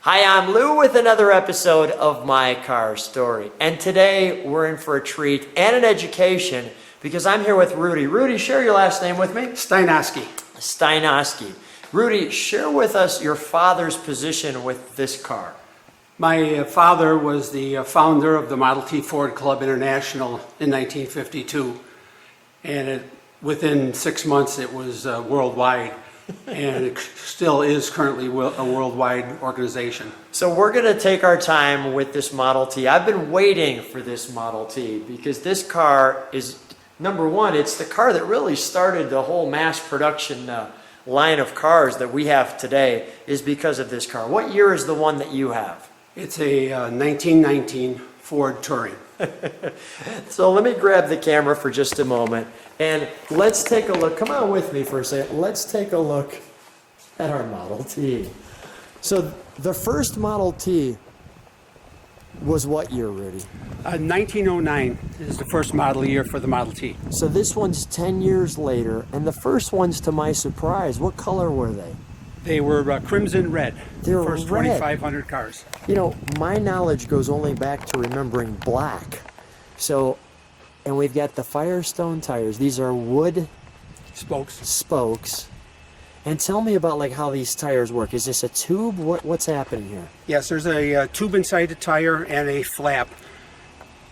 Hi, I'm Lou with another episode of My Car Story. And today we're in for a treat and an education because I'm here with Rudy. Rudy, share your last name with me. Stynoski. Stynoski. Rudy, share with us your father's position with this car. My father was the founder of the Model T Ford Club International in 1952. And within 6 months it was worldwide. And it still is currently a worldwide organization. So we're going to take our time with this Model T. I've been waiting for this Model T because this car is, number one, it's the car that really started the whole mass production line of cars that we have today is because of this car. What year is the one that you have? It's a 1919 Ford Touring. So let me grab the camera for just a moment and let's take a look. Come on with me for a second. Let's take a look at our Model T. So the first Model T was what year, Rudy? 1909 is the first model year for the Model T. So this one's 10 years later, and the first ones, to my surprise, what color were they? They were crimson red. They were first red. 2,500 cars. You know, my knowledge goes only back to remembering black. So, and we've got the Firestone tires. These are wood spokes. And tell me about like how these tires work. Is this a tube? What's happening here? Yes, there's a tube inside the tire and a flap.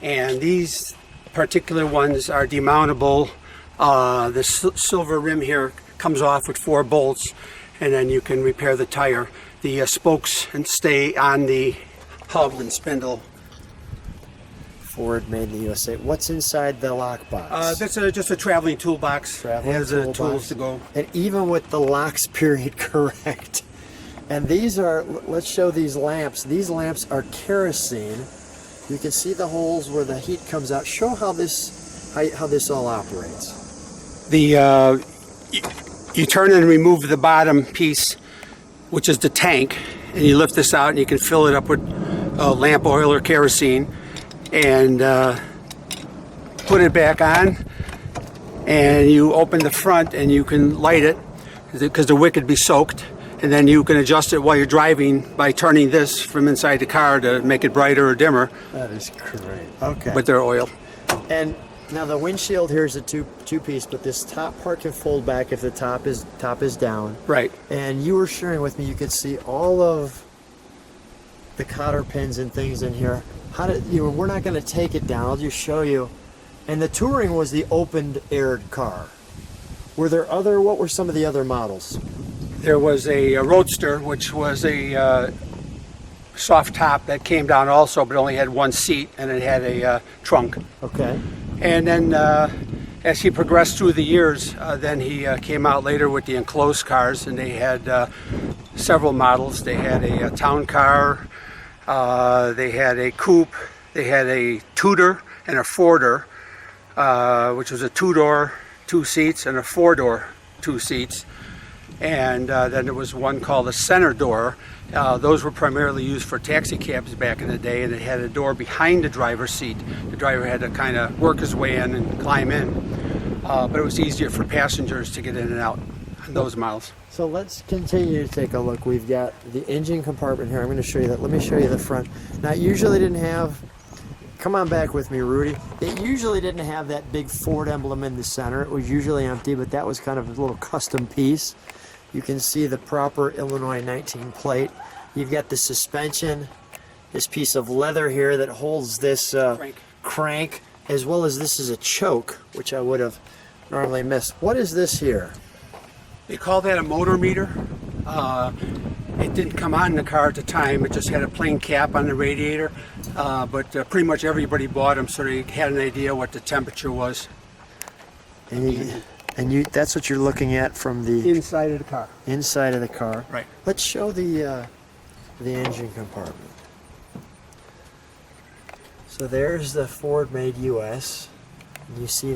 And these particular ones are demountable. The silver rim here comes off with 4 bolts, and then you can repair the tire. The spokes and stay on the hub and spindle. Ford made in the USA. What's inside the lockbox? That's just a traveling toolbox. It has tools to go. And even with the locks period correct. And these are, let's show these lamps. These lamps are kerosene. You can see the holes where the heat comes out. Show how this all operates. You turn and remove the bottom piece, which is the tank, and you lift this out and you can fill it up with lamp oil or kerosene and put it back on, and you open the front and you can light it because the wick would be soaked, and then you can adjust it while you're driving by turning this from inside the car to make it brighter or dimmer. That is great. Okay. With their oil. And now the windshield here is a two-piece, but this top part can fold back if the top is down. Right. And you were sharing with me, you could see all of the cotter pins and things in here. We're not going to take it down. I'll just show you. And the Touring was the open-aired car. What were some of the other models? There was a Roadster, which was a soft top that came down also, but only had 1 seat, and it had a trunk. Okay. And then as he progressed through the years, then he came out later with the enclosed cars, and they had several models. They had a town car, they had a coupe, they had a two-door and a four-door, which was a 2-door, 2 seats, and a 4-door, 2 seats. And then there was one called a center door. Those were primarily used for taxi cabs back in the day, and it had a door behind the driver's seat. The driver had to kind of work his way in and climb in, but it was easier for passengers to get in and out on those models. So let's continue to take a look. We've got the engine compartment here. I'm going to show you that. Let me show you the front. Now, it usually didn't have, come on back with me, Rudy. It usually didn't have that big Ford emblem in the center. It was usually empty, but that was kind of a little custom piece. You can see the proper Illinois 19 plate. You've got the suspension, this piece of leather here that holds this crank, as well as this is a choke, which I would have normally missed. What is this here? They call that a motor meter. It didn't come on the car at the time. It just had a plain cap on the radiator, but pretty much everybody bought them so they had an idea what the temperature was. And that's what you're looking at from the inside of the car. Inside of the car. Right. Let's show the engine compartment. So there's the Ford made US. You see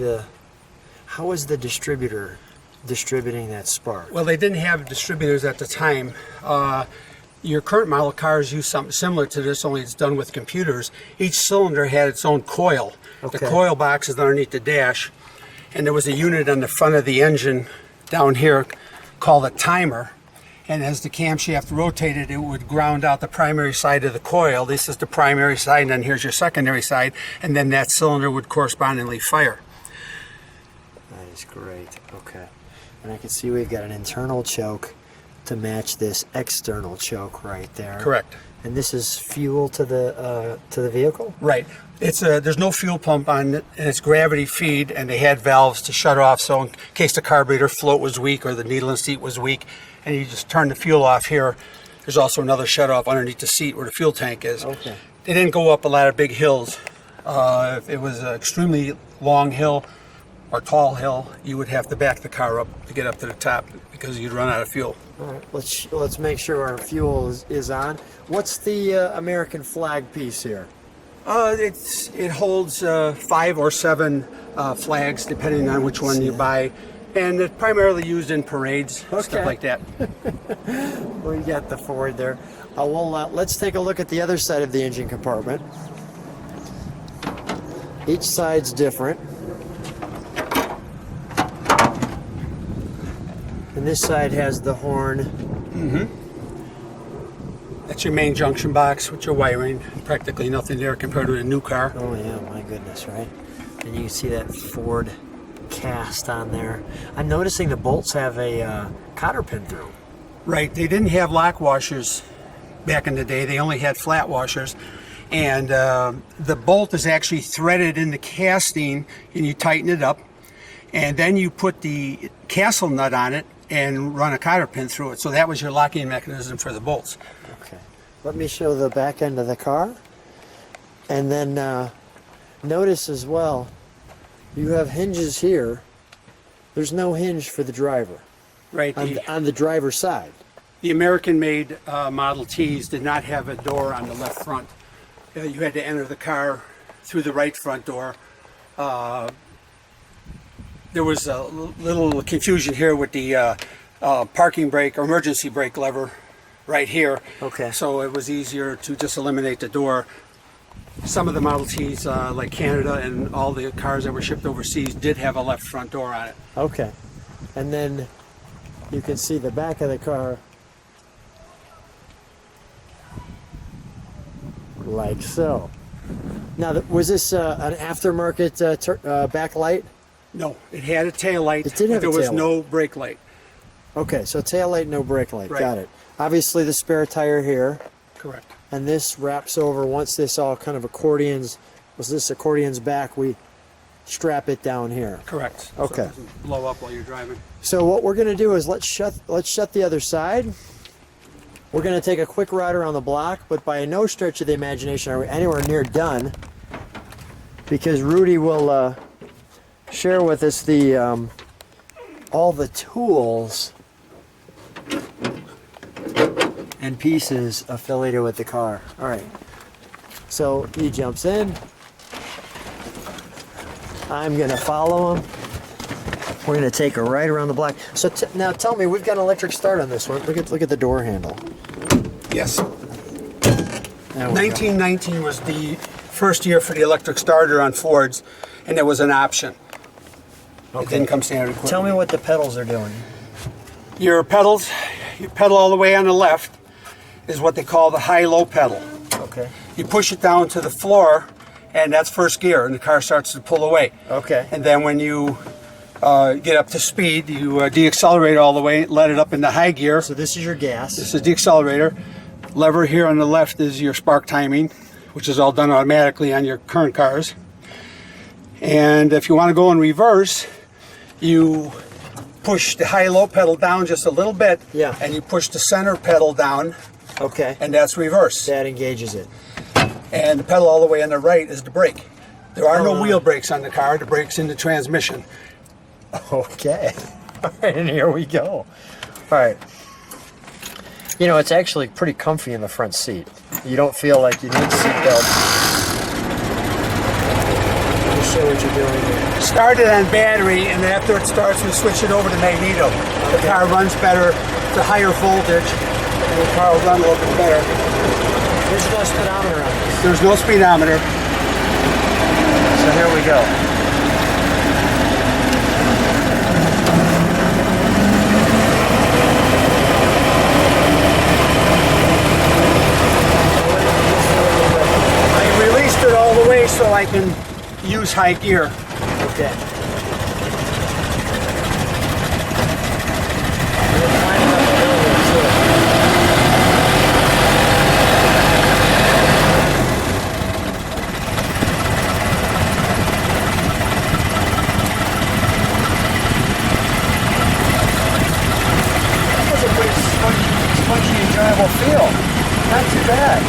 how is the distributor distributing that spark? Well, they didn't have distributors at the time. Your current model cars use something similar to this, only it's done with computers. Each cylinder had its own coil. Okay. The coil box is underneath the dash. And there was a unit on the front of the engine down here called a timer, and as the camshaft rotated, it would ground out the primary side of the coil. This is the primary side, and then here's your secondary side, and then that cylinder would correspondingly fire. That is great. Okay. And I can see we've got an internal choke to match this external choke right there. Correct. And this is fuel to the vehicle? Right. It's there's no fuel pump on it, and it's gravity feed, and they had valves to shut off, so in case the carburetor float was weak or the needle and seat was weak, and you just turn the fuel off here. There's also another shut off underneath the seat where the fuel tank is. Okay. They didn't go up a lot of big hills. If it was an extremely long hill or tall hill, you would have to back the car up to get up to the top because you'd run out of fuel. All right, let's make sure our fuel is on. What's the American flag piece here? It holds 5 or 7 flags depending on which one you buy, and it's primarily used in parades, stuff like that. We got the Ford there. Let's take a look at the other side of the engine compartment. Each side's different. And this side has the horn. That's your main junction box with your wiring. Practically nothing there compared to a new car. Oh yeah, my goodness, right? And you can see that Ford cast on there. I'm noticing the bolts have a cotter pin through. Right, they didn't have lock washers back in the day. They only had flat washers. And the bolt is actually threaded in the casting, and you tighten it up. And then you put the castle nut on it and run a cotter pin through it. So that was your locking mechanism for the bolts. Okay. Let me show the back end of the car. And then notice as well, you have hinges here. There's no hinge for the driver. Right. On the driver's side. The American-made Model Ts did not have a door on the left front. You had to enter the car through the right front door. There was a little confusion here with the parking brake or emergency brake lever right here. Okay. So it was easier to just eliminate the door. Some of the Model Ts, like Canada and all the cars that were shipped overseas, did have a left front door on it. Okay. And then you can see the back of the car like so. Now, was this an aftermarket backlight? No, it had a tail light, It did have but there a was tail no brake light. Okay, so tail light, no brake light. Right. Got it. Obviously, the spare tire here, Correct. and this wraps over once this all kind of accordions. Was this accordions back? We strap it down here. Correct. Okay. So it doesn't blow up while you're driving. So what we're going to do is let's shut the other side. We're going to take a quick ride around the block, but by no stretch of the imagination are we anywhere near done, because Rudy will share with us the all the tools and pieces affiliated with the car. All right. So he jumps in. I'm going to follow him. We're going to take a ride around the block. So now tell me, we've got an electric start on this one. Look at the door handle. Yes. There we go. 1919 was the first year for the electric starter on Fords, and it was an option. It didn't come standard equipment. Tell me what the pedals are doing. Your pedals, your pedal all the way on the left is what they call the high-low pedal. Okay. You push it down to the floor, and that's first gear, and the car starts to pull away. Okay. And then when you get up to speed, you deaccelerate all the way, let it up into high gear. So this is your gas. This is the accelerator. Lever here on the left is your spark timing, which is all done automatically on your current cars. And if you want to go in reverse, you push the high-low pedal down just a little bit, Yeah. and you push the center pedal down, Okay. and that's reverse. That engages it. And the pedal all the way on the right is the brake. There are no Oh. wheel brakes on the car. The brake's in the transmission. Okay. All right, and here we go. All right. You know, it's actually pretty comfy in the front seat. You don't feel like you need seatbelts. Let me show what you're doing here. Start it on battery, and then after it starts, we switch it over to magneto. The car runs better. It's a higher voltage, and the car will run a little bit better. There's no speedometer on this. There's no speedometer. So here we go. so I can use high gear. Okay. We're climbing up a hill here, too. That was a pretty spongy, enjoyable feel. Not too bad.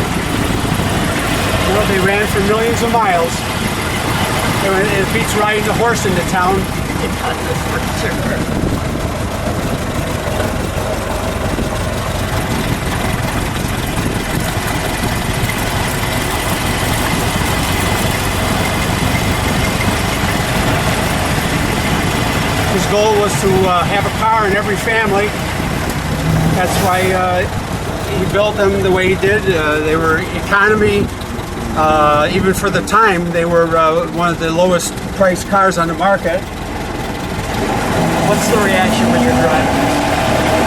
Well, they ran for millions of miles. It beats riding a horse into town. His goal was to have a car in every family. That's why he built them the way he did. They were economy. Even for the time, they were one of the lowest priced cars on the market. What's the reaction when you're driving?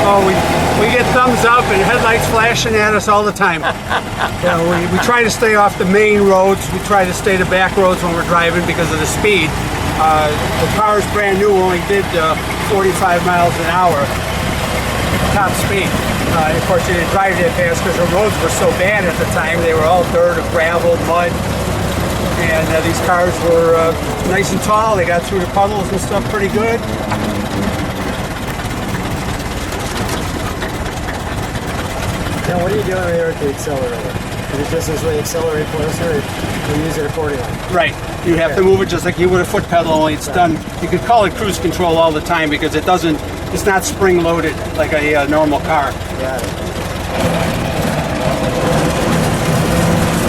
Oh, we get thumbs up and headlights flashing at us all the time. You know, we try to stay off the main roads. We try to stay to back roads when we're driving because of the speed. The car is brand new. Only did 45 miles an hour top speed. Of course, you didn't drive that fast because the roads were so bad at the time. They were all dirt, gravel, mud. And these cars were nice and tall. They got through the puddles and stuff pretty good. Now, what are you doing here with the accelerator? Is it just as we accelerate closer, we use it accordingly? Right. You have to move it just like you would a foot pedal, only it's done. You could call it cruise control all the time because it doesn't. It's not spring loaded like a normal car. Got it.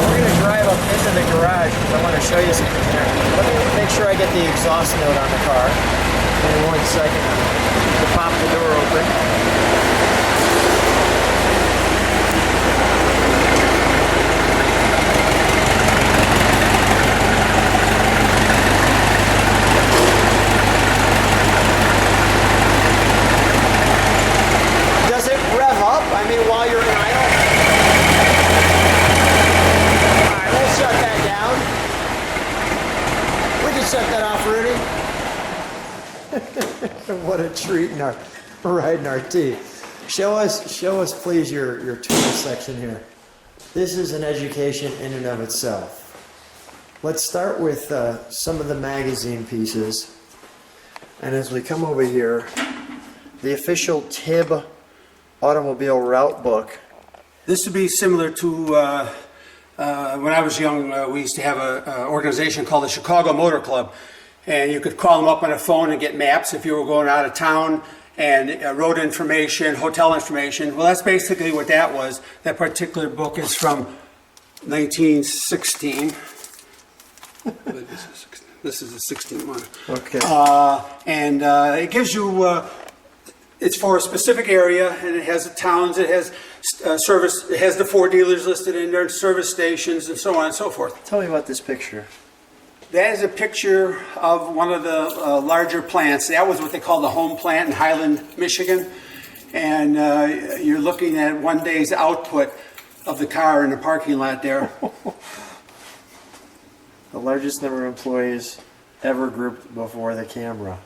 We're going to drive up into the garage because I want to show you something here. Let me make sure I get the exhaust note on the car. In 1 second. To pop the door open. Does it rev up? I mean, while you're in idle? Alright, we'll shut that down. We can shut that off, Rudy. What a treat in our riding our teeth. Show us please your tool section here. This is an education in and of itself. Let's start with some of the magazine pieces. And as we come over here, the official TIB automobile route book. This would be similar to when I was young. We used to have an organization called the Chicago Motor Club, and you could call them up on a phone and get maps if you were going out of town, and road information, hotel information. Well, that's basically what that was. That particular book is from 1916. This is a 16 one. Okay. And it gives you. It's for a specific area, and it has the towns. It has service. It has the 4 dealers listed in there, service stations, and so on and so forth. Tell me about this picture. That is a picture of one of the larger plants. That was what they call the home plant in Highland, Michigan. And you're looking at one day's output of the car in the parking lot there. The largest number of employees ever grouped before the camera.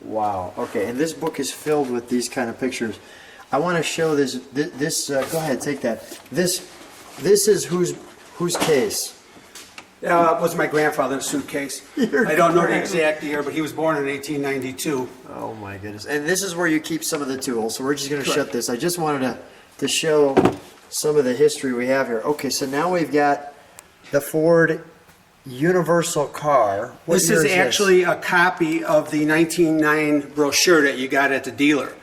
Wow. Okay, and this book is filled with these kind of pictures. I want to show this. Go ahead, take that. This is whose case? Was my grandfather's suitcase. I don't know the exact year, but he was born in 1892. Oh my goodness! And this is where you keep some of the tools. So we're just going to shut this. I just wanted to show some of the history we have here. Okay, so now we've got the Ford Universal car. What This year is this? actually a copy of the 1909 brochure that you got at the dealer.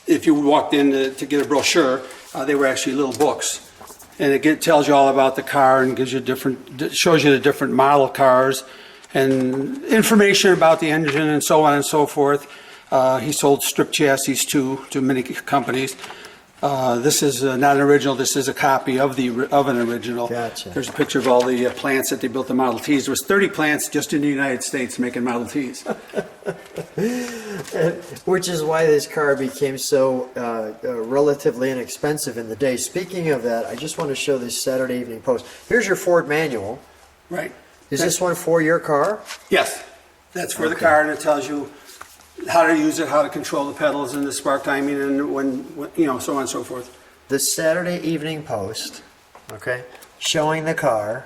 If you walked in to get a brochure, they were actually little books. And it tells you all about the car and gives you shows you the different model cars and information about the engine and so on and so forth. He sold strip chassis to many companies. This is not an original. This is a copy of an original. Gotcha. There's a picture of all the plants that they built the Model Ts. There was 30 plants just in the United States making Model Ts. Which is why this car became so relatively inexpensive in the day. Speaking of that, I just want to show this Saturday Evening Post. Here's your Ford manual. Right. Is this one for your car? Yes. That's for the car, and it tells you how to use it, how to control the pedals and the spark timing, and when so on and so forth. The Saturday Evening Post, okay, showing the car.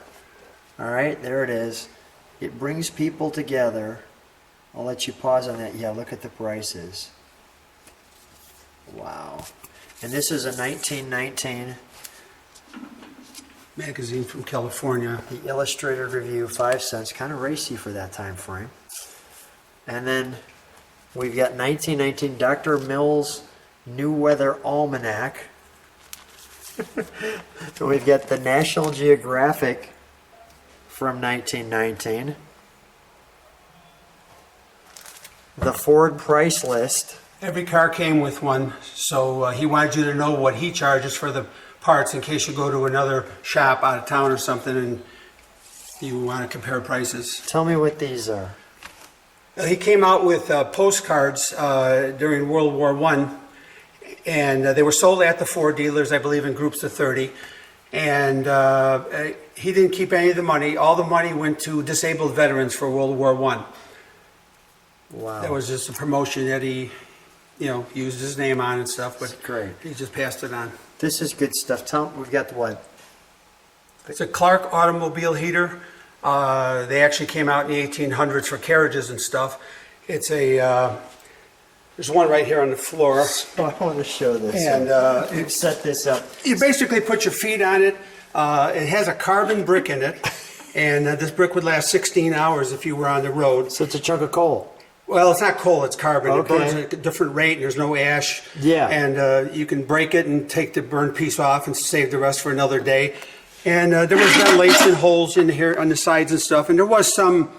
All right, there it is. It brings people together. I'll let you pause on that. Yeah, look at the prices. Wow. And this is a 1919 Magazine from California. the Illustrated Review, 5 cents. Kind of racy for that time frame. And then we've got 1919 Dr. Mills New Weather Almanac. We've got the National Geographic from 1919. The Ford price list. Every car came with one, so he wanted you to know what he charges for the parts in case you go to another shop out of town or something and you want to compare prices. Tell me what these are. He came out with postcards during World War I, and they were sold at the Ford dealers, I believe, in groups of 30. And he didn't keep any of the money. All the money went to disabled veterans for World War I. Wow. That was just a promotion that he, used his name on and stuff, but Great. he just passed it on. This is good stuff. We've got what? It's a Clark automobile heater. They actually came out in the 1800s for carriages and stuff. It's there's one right here on the floor. I want to show this. And You've set this up. you basically put your feet on it. It has a carbon brick in it. And this brick would last 16 hours if you were on the road. So it's a chunk of coal. Well, it's not coal, it's carbon. Okay. It burns at a different rate, and there's no ash. Yeah. And you can break it and take the burned piece off and save the rest for another day. And there was ventilation holes in here on the sides and stuff, and there was some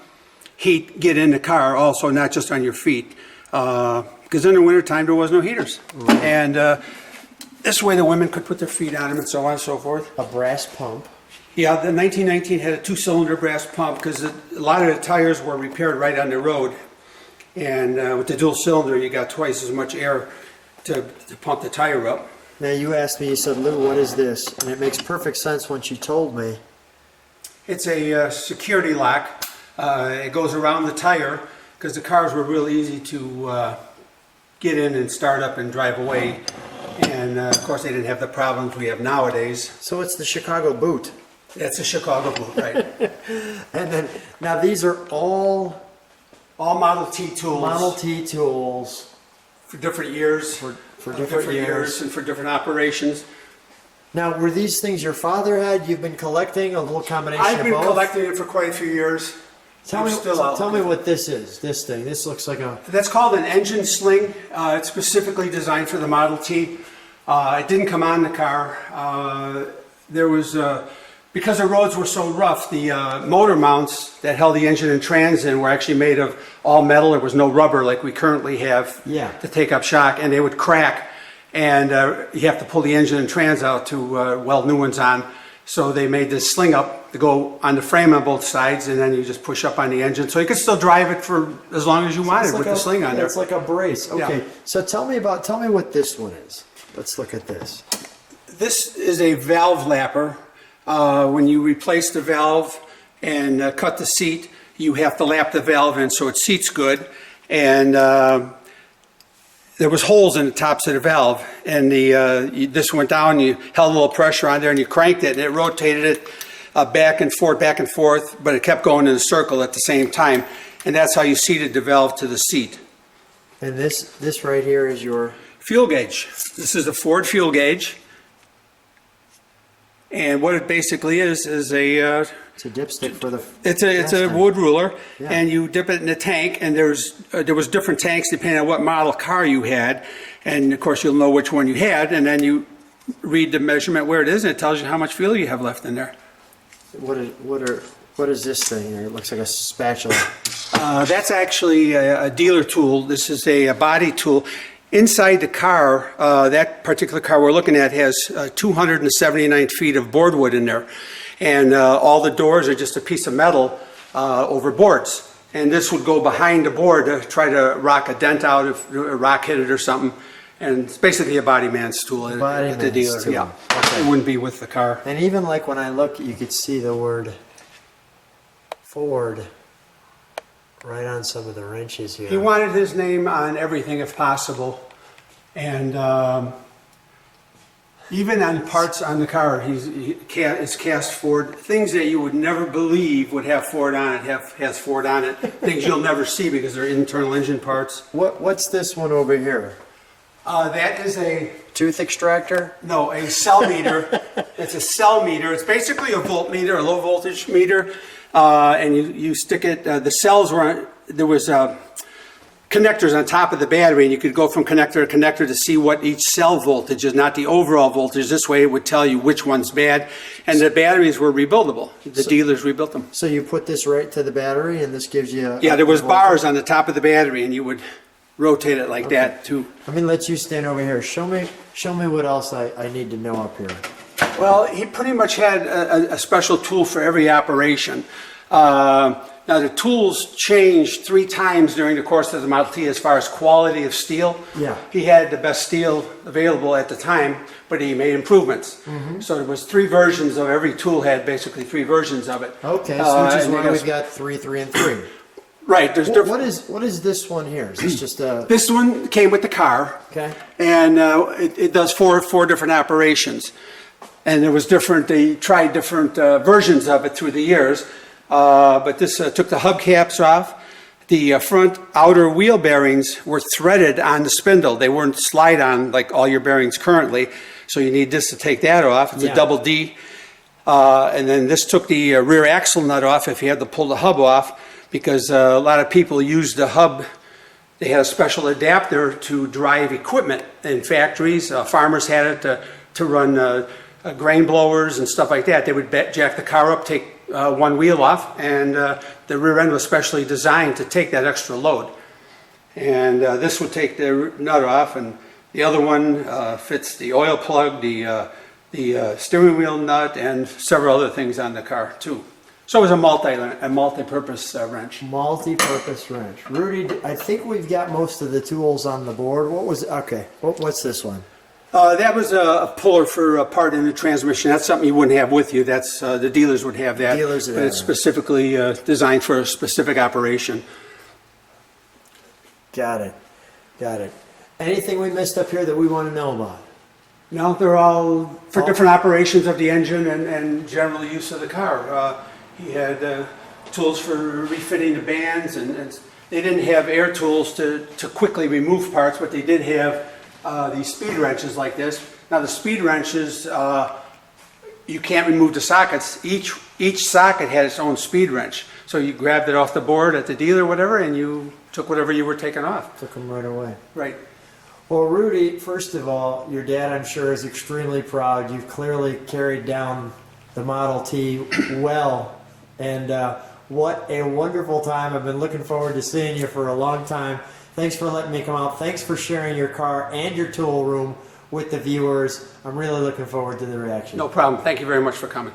heat get in the car also, not just on your feet. Because in the wintertime, there was no heaters. Right. And this way the women could put their feet on them and so on and so forth. A brass pump. Yeah, the 1919 had a 2-cylinder brass pump because a lot of the tires were repaired right on the road. And with the dual cylinder, you got twice as much air to pump the tire up. Now you asked me, you said, Lou, what is this? And it makes perfect sense once you told me. It's a security lock. It goes around the tire because the cars were real easy to get in and start up and drive away. And of course, they didn't have the problems we have nowadays. So it's the Chicago boot. That's a Chicago boot, right? And then, now these are all Model T tools. Model T tools. For different years. For different years. And for different operations. Now, were these things your father had? You've been collecting a little combination I've been of both? collecting it for quite a few years. Tell me what this is, this thing. This looks like a... That's called an engine sling. It's specifically designed for the Model T. It didn't come on the car. There was, because the roads were so rough, the motor mounts that held the engine and trans in were actually made of all metal. There was no rubber like we currently have to take up shock, and they would crack. And you have to pull the engine and trans out to weld new ones on. So they made this sling up to go on the frame on both sides, and then you just push up on the engine. So you could still drive it for as long as you wanted with the sling on there. It's like a brace. Okay, Yeah. so tell me what this one is. Let's look at this. This is a valve lapper. When you replace the valve and cut the seat, you have to lap the valve in so it seats good. And there was holes in the tops of the valve, and this went down. You held a little pressure on there, and you cranked it, and it rotated it back and forth, but it kept going in a circle at the same time, and that's how you seated the valve to the seat. And this right here is your Fuel gauge. This is a Ford fuel gauge, and what it basically is a it's a dipstick for the. It's a wood ruler, Yeah. and you dip it in a tank, and there was different tanks depending on what model car you had, and of course you'll know which one you had, and then you read the measurement where it is, and it tells you how much fuel you have left in there. What is this thing here? It looks like a spatula. That's actually a dealer tool. This is a body tool. Inside the car, that particular car we're looking at has 279 feet of board wood in there. And all the doors are just a piece of metal over boards. And this would go behind the board to try to rock a dent out if a rock hit it or something. And it's basically a body man's tool at the dealer. Tool. Yeah, okay. It wouldn't be with the car. And even like when I look, you could see the word Ford right on some of the wrenches here. He wanted his name on everything if possible. And even on parts on the car, it's cast Ford. Things that you would never believe would have Ford on it, has Ford on it. Things you'll never see because they're internal engine parts. What's this one over here? That is a Tooth extractor? No, a cell meter. It's a cell meter. It's basically a voltmeter, a low voltage meter, and you stick it. The cells were there was connectors on top of the battery, and you could go from connector to connector to see what each cell voltage is, not the overall voltage. This way, it would tell you which one's bad. And the batteries were rebuildable. The dealers rebuilt them. So you put this right to the battery, and this gives you Yeah, there was bars on the top of the battery, and you would rotate it like that too. I'm gonna let you stand over here. Show me what else I need to know up here. Well, he pretty much had a special tool for every operation. Now the tools changed 3 times during the course of the Model T as far as quality of steel. Yeah. He had the best steel available at the time, but he made improvements. So there was 3 versions of every tool had basically 3 versions of it. Okay, so which is and why we've got 3, 3, and 3. Right. There's different. What is this one here? Is this just a This one came with the car. okay? And it does four different operations, and there was different. They tried different versions of it through the years, but this took the hubcaps off. The front outer wheel bearings were threaded on the spindle. They weren't slide on like all your bearings currently, so you need this to take that off. It's Yeah. a double D, and then this took the rear axle nut off if you had to pull the hub off, because a lot of people use the hub. They had a special adapter to drive equipment in factories. Farmers had it to run grain blowers and stuff like that. They would jack the car up, take one wheel off, and the rear end was specially designed to take that extra load. And this would take the nut off, and the other one fits the oil plug, the steering wheel nut, and several other things on the car too. So it was a multi-purpose wrench. Multi-purpose wrench. Rudy, I think we've got most of the tools on the board. What's this one? That was a puller for a part in the transmission. That's something you wouldn't have with you. That's the dealers would have that. Dealers would but have it's that. specifically designed for a specific operation. Got it. Anything we missed up here that we want to know about? No, they're all for different operations of the engine and general use of the car. He had tools for refitting the bands, and they didn't have air tools to quickly remove parts, but they did have these speed wrenches like this. Now the speed wrenches, you can't remove the sockets. Each socket had its own speed wrench. So you grabbed it off the board at the dealer or whatever, and you took whatever you were taking off. Took them right away. Right. Well, Rudy, first of all, your dad, I'm sure, is extremely proud. You've clearly carried down the Model T well. And what a wonderful time. I've been looking forward to seeing you for a long time. Thanks for letting me come out. Thanks for sharing your car and your tool room with the viewers. I'm really looking forward to the reaction. No problem. Thank you very much for coming.